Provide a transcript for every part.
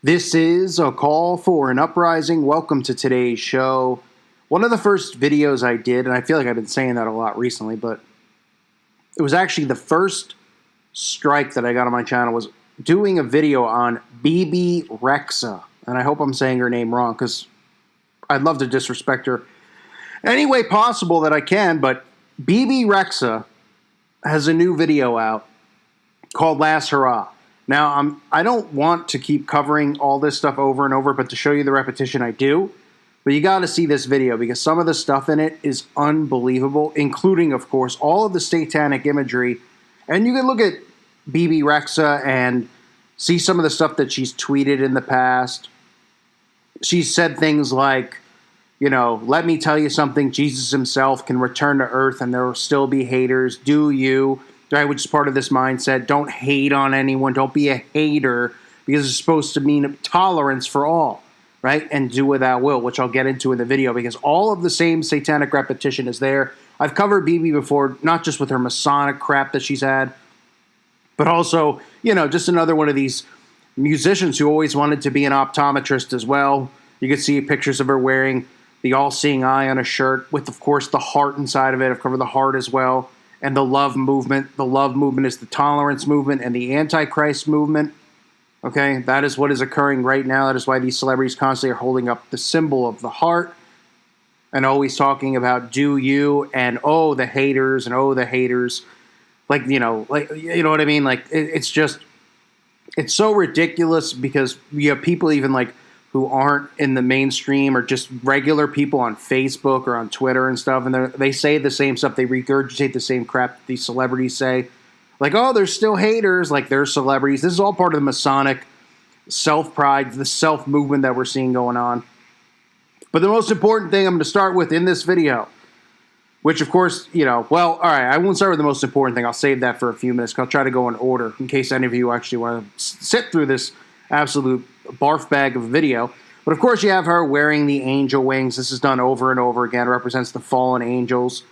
This is a call for an uprising. Welcome to today's show. One of the first videos I did, and I feel like I've been saying that a lot recently, but it was actually the first strike that I got on my channel, was doing a video on BB Rexa. And I hope I'm saying her name wrong because I'd love to disrespect her any way possible that I can. But BB Rexa has a new video out called Last Hurrah. Now, I don't want to keep covering all this stuff over and over, but to show you the repetition, I do. But you got to see this video because some of the stuff in it is unbelievable, including, of course, all of the satanic imagery. And you can look at BB Rexa and see some of the stuff that she's tweeted in the past. She's said things like, you know, let me tell you something, Jesus himself can return to earth and there will still be haters. Do you? Right, which is part of this mindset. Don't hate on anyone. Don't be a hater, because it's supposed to mean tolerance for all, right? And do what thou will, which I'll get into in the video, because all of the same satanic repetition is there. I've covered BB before, not just with her Masonic crap that she's had, but also, you know, just another one of these musicians who always wanted to be an optometrist as well. You can see pictures of her wearing the all-seeing eye on a shirt with, of course, the heart inside of it. I've covered the heart as well. And the love movement. The love movement is the tolerance movement and the Antichrist movement. Okay, that is what is occurring right now. That is why these celebrities constantly are holding up the symbol of the heart and always talking about do you and oh the haters and oh the haters. Like, you know what I mean? Like it's just, it's so ridiculous because you have people even like who aren't in the mainstream or just regular people on Facebook or on Twitter and stuff, and they say the same stuff. They regurgitate the same crap that these celebrities say. Like, oh, there's still haters, like they're celebrities. This is all part of the Masonic self-pride, the self-movement that we're seeing going on. But the most important thing I'm going to start with in this video, which of course, you know, well, all right, I won't start with the most important thing. I'll save that for a few minutes. I'll try to go in order in case any of you actually want to sit through this absolute barf bag of a video. But of course you have her wearing the angel wings. This is done over and over again. It represents the fallen angels,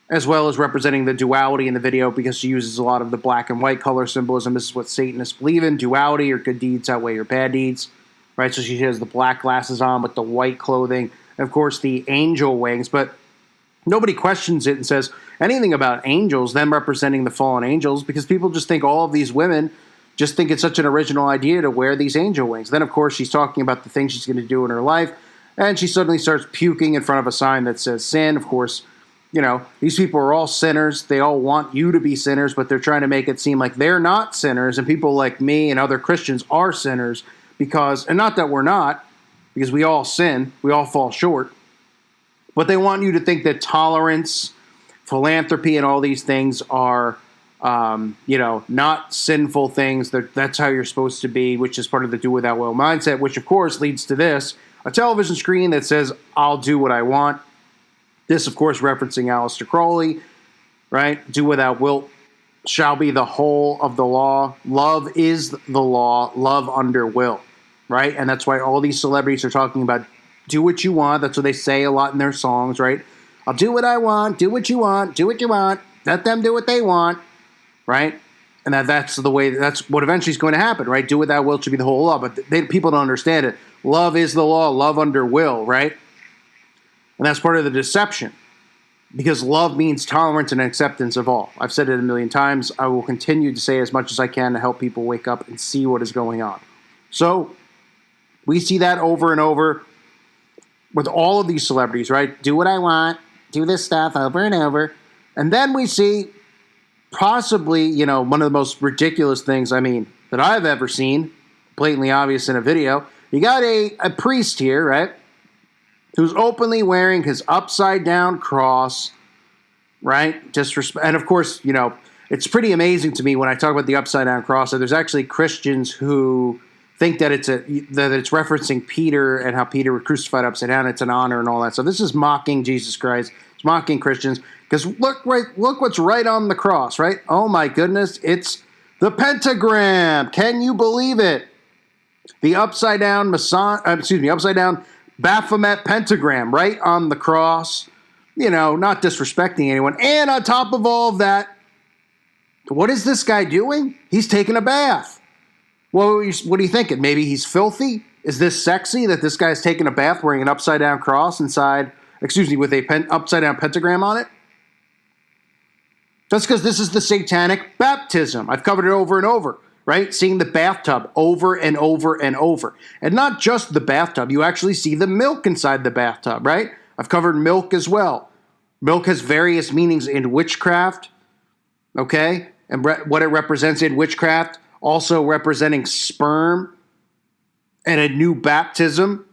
as well as representing the duality in the video because she uses a lot of the black and white color symbolism. This is what Satanists believe in. Duality, your good deeds outweigh your bad deeds. Right? So she has the black glasses on with the white clothing. And of course the angel wings. But nobody questions it and says anything about angels, them representing the fallen angels, because people just think all of these women just think it's such an original idea to wear these angel wings. Then, of course, she's talking about the things she's going to do in her life, and she suddenly starts puking in front of a sign that says sin. Of course, you know, these people are all sinners. They all want you to be sinners, but they're trying to make it seem like they're not sinners, and people like me and other Christians are sinners because, and not that we're not, because we all sin, we all fall short, but they want you to think that tolerance, philanthropy, and all these things are you know, not sinful things. That's how you're supposed to be, which is part of the do without will mindset, which of course leads to this, a television screen that says, I'll do what I want. This, of course, referencing Aleister Crowley, right? Do without will shall be the whole of the law. Love is the law, love under will, right? And that's why all these celebrities are talking about do what you want. That's what they say a lot in their songs, right? I'll do what I want, do what you want, do what you want, let them do what they want. Right? And that's the way, that's what eventually is going to happen, right? Do what thou wilt should be the whole law. But people don't understand it. Love is the law, love under will, right? And that's part of the deception. Because love means tolerance and acceptance of all. I've said it a million times. I will continue to say as much as I can to help people wake up and see what is going on. So, we see that over and over with all of these celebrities, right? Do what I want, do this stuff over and over. And then we see possibly, you know, one of the most ridiculous things, I mean, that I've ever seen, blatantly obvious in a video. You got a priest here, right, who's openly wearing his upside-down cross, right? Disrespect. And, of course, you know, it's pretty amazing to me when I talk about the upside-down cross that there's actually Christians who think that it's referencing Peter and how Peter was crucified upside down. It's an honor and all that. So this is mocking Jesus Christ. It's mocking Christians. Because look what's right on the cross, right? Oh my goodness, it's the pentagram. Can you believe it? The upside down Baphomet pentagram right on the cross. You know, not disrespecting anyone. And on top of all of that, what is this guy doing? He's taking a bath. Well, what are you thinking? Maybe he's filthy? Is this sexy that this guy's taking a bath wearing an upside down cross with a upside down pentagram on it? That's because this is the satanic baptism. I've covered it over and over, right? Seeing the bathtub over and over and over. And not just the bathtub, you actually see the milk inside the bathtub, right? I've covered milk as well. Milk has various meanings in witchcraft, okay? And what it represents in witchcraft, also representing sperm and a new baptism,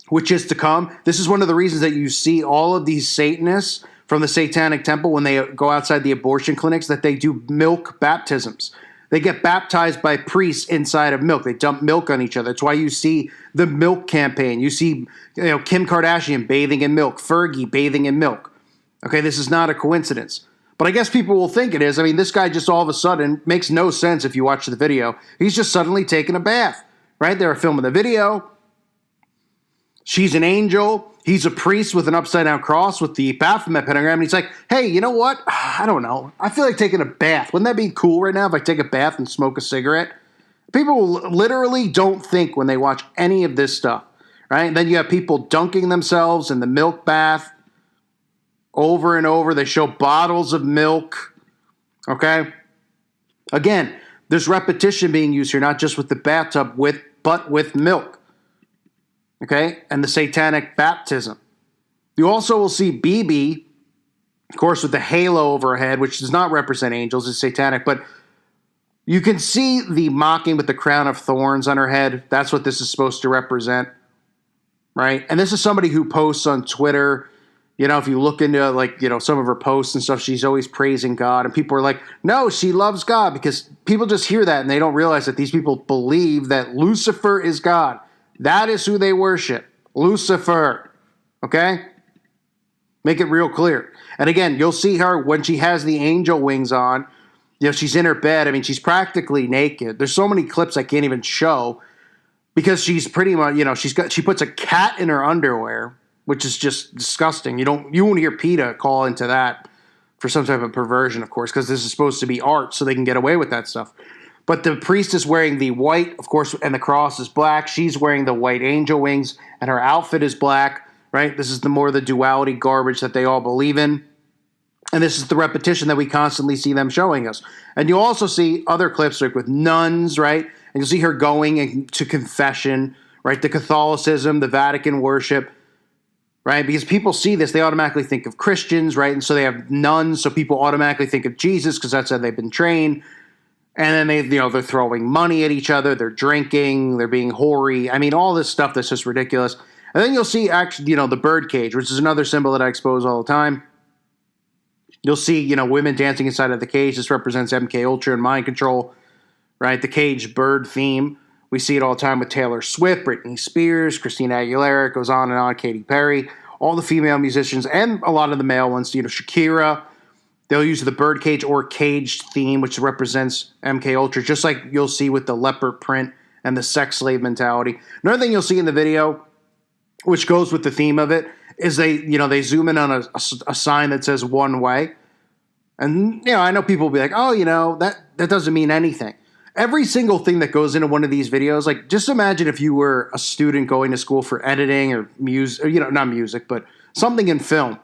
which is to come. This is one of the reasons that you see all of these Satanists from the Satanic Temple when they go outside the abortion clinics, that they do milk baptisms. They get baptized by priests inside of milk. They dump milk on each other. That's why you see the milk campaign. You see, Kim Kardashian bathing in milk, Fergie bathing in milk. Okay, this is not a coincidence. But I guess people will think it is. I mean, this guy just all of a sudden makes no sense if you watch the video. He's just suddenly taking a bath, right? They're filming the video. She's an angel. He's a priest with an upside-down cross with the Baphomet pentagram. And he's like, hey, you know what? I don't know. I feel like taking a bath. Wouldn't that be cool right now if I take a bath and smoke a cigarette? People literally don't think when they watch any of this stuff, right? And then you have people dunking themselves in the milk bath over and over. They show bottles of milk, okay? Again, there's repetition being used here, not just with the bathtub, but with milk. Okay, and the satanic baptism. You also will see BB, of course, with the halo over her head, which does not represent angels, it's satanic, but you can see the mocking with the crown of thorns on her head. That's what this is supposed to represent, right? And this is somebody who posts on Twitter. If you look into some of her posts and stuff, she's always praising God, and people are like, no, she loves God, because people just hear that and they don't realize that these people believe that Lucifer is God. That is who they worship. Lucifer. Okay? Make it real clear. And again, you'll see her when she has the angel wings on. She's in her bed. I mean, she's practically naked. There's so many clips I can't even show because she's pretty much, she puts a cat in her underwear, which is just disgusting. You won't hear PETA call into that for some type of perversion, of course, because this is supposed to be art, so they can get away with that stuff. But the priest is wearing the white, of course, and the cross is black. She's wearing the white angel wings, and her outfit is black, right? This is the duality garbage that they all believe in. And this is the repetition that we constantly see them showing us. And you'll also see other clips like with nuns, right? And you'll see her going to confession, right? The Catholicism, the Vatican worship, right? Because people see this, they automatically think of Christians, right? And so they have nuns, so people automatically think of Jesus because that's how they've been trained. And then they're throwing money at each other, they're drinking, they're being hoary. I mean, all this stuff that's just ridiculous. And then you'll see actually, the bird cage, which is another symbol that I expose all the time. You'll see, women dancing inside of the cage. This represents MK Ultra and mind control, right? The cage bird theme. We see it all the time with Taylor Swift, Britney Spears, Christina Aguilera, it goes on and on, Katy Perry, all the female musicians, and a lot of the male ones, Shakira. They'll use the birdcage or caged theme, which represents MK Ultra, just like you'll see with the leopard print and the sex slave mentality. Another thing you'll see in the video, which goes with the theme of it, is they zoom in on a sign that says one way. And, I know people will be like, oh, that doesn't mean anything. Every single thing that goes into one of these videos, like just imagine if you were a student going to school for editing or music, not music, but something in film.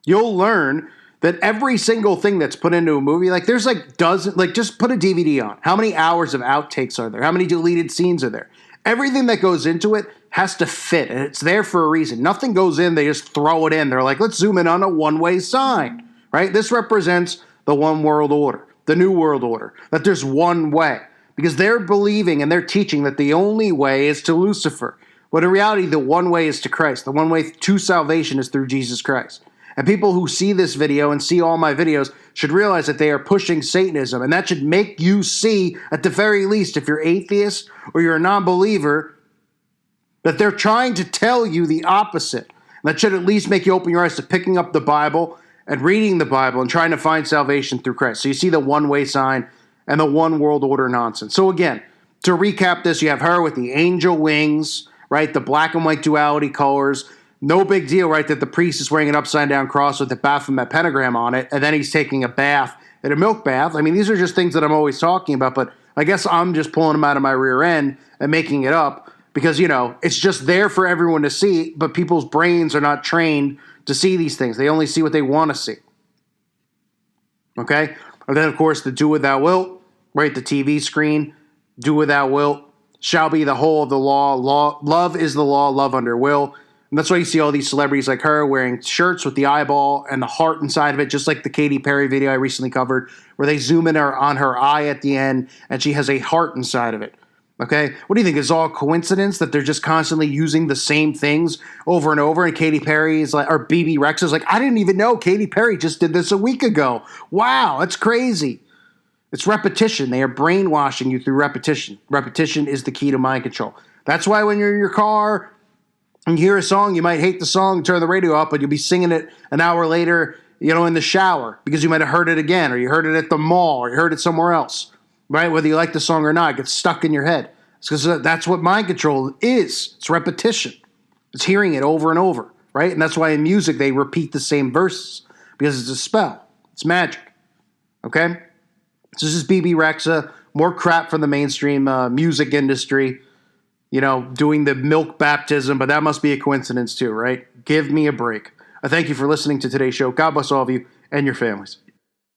You'll learn that every single thing that's put into a movie, there's just put a DVD on. How many hours of outtakes are there? How many deleted scenes are there? Everything that goes into it has to fit, and it's there for a reason. Nothing goes in, they just throw it in. They're like, let's zoom in on a one-way sign, right? This represents the one world order, the new world order, that there's one way. Because they're believing and they're teaching that the only way is to Lucifer. But in reality, the one way is to Christ. The one way to salvation is through Jesus Christ. And people who see this video and see all my videos should realize that they are pushing Satanism. And that should make you see, at the very least, if you're atheist or you're a non-believer, that they're trying to tell you the opposite. And that should at least make you open your eyes to picking up the Bible and reading the Bible and trying to find salvation through Christ. So you see the one-way sign and the one world order nonsense. So again, to recap this, you have her with the angel wings, right? The black and white duality colors. No big deal, right, that the priest is wearing an upside-down cross with the Baphomet pentagram on it, and then he's taking a bath in a milk bath. I mean, these are just things that I'm always talking about, but I guess I'm just pulling them out of my rear end and making it up because, it's just there for everyone to see, but people's brains are not trained to see these things. They only see what they want to see. Okay? And then, of course, the do what thou wilt, right? The TV screen, do what thou wilt, shall be the whole of the law. Love is the law, love under will. And that's why you see all these celebrities like her wearing shirts with the eyeball and the heart inside of it, just like the Katy Perry video I recently covered, where they zoom in on her eye at the end and she has a heart inside of it. Okay? What do you think? Is it all coincidence that they're just constantly using the same things over and over? And Katy Perry is like, or BB Rex is like, I didn't even know Katy Perry just did this a week ago. Wow, that's crazy. It's repetition. They are brainwashing you through repetition. Repetition is the key to mind control. That's why when you're in your car and you hear a song, you might hate the song, turn the radio up, but you'll be singing it an hour later, in the shower because you might have heard it again, or you heard it at the mall, or you heard it somewhere else, right? Whether you like the song or not, it gets stuck in your head. It's because that's what mind control is. It's repetition. It's hearing it over and over, right? And that's why in music they repeat the same verses because it's a spell. It's magic, okay? So this is BB Rexa, more crap from the mainstream music industry, doing the milk baptism, but that must be a coincidence too, right? Give me a break. I thank you for listening to today's show. God bless all of you and your families.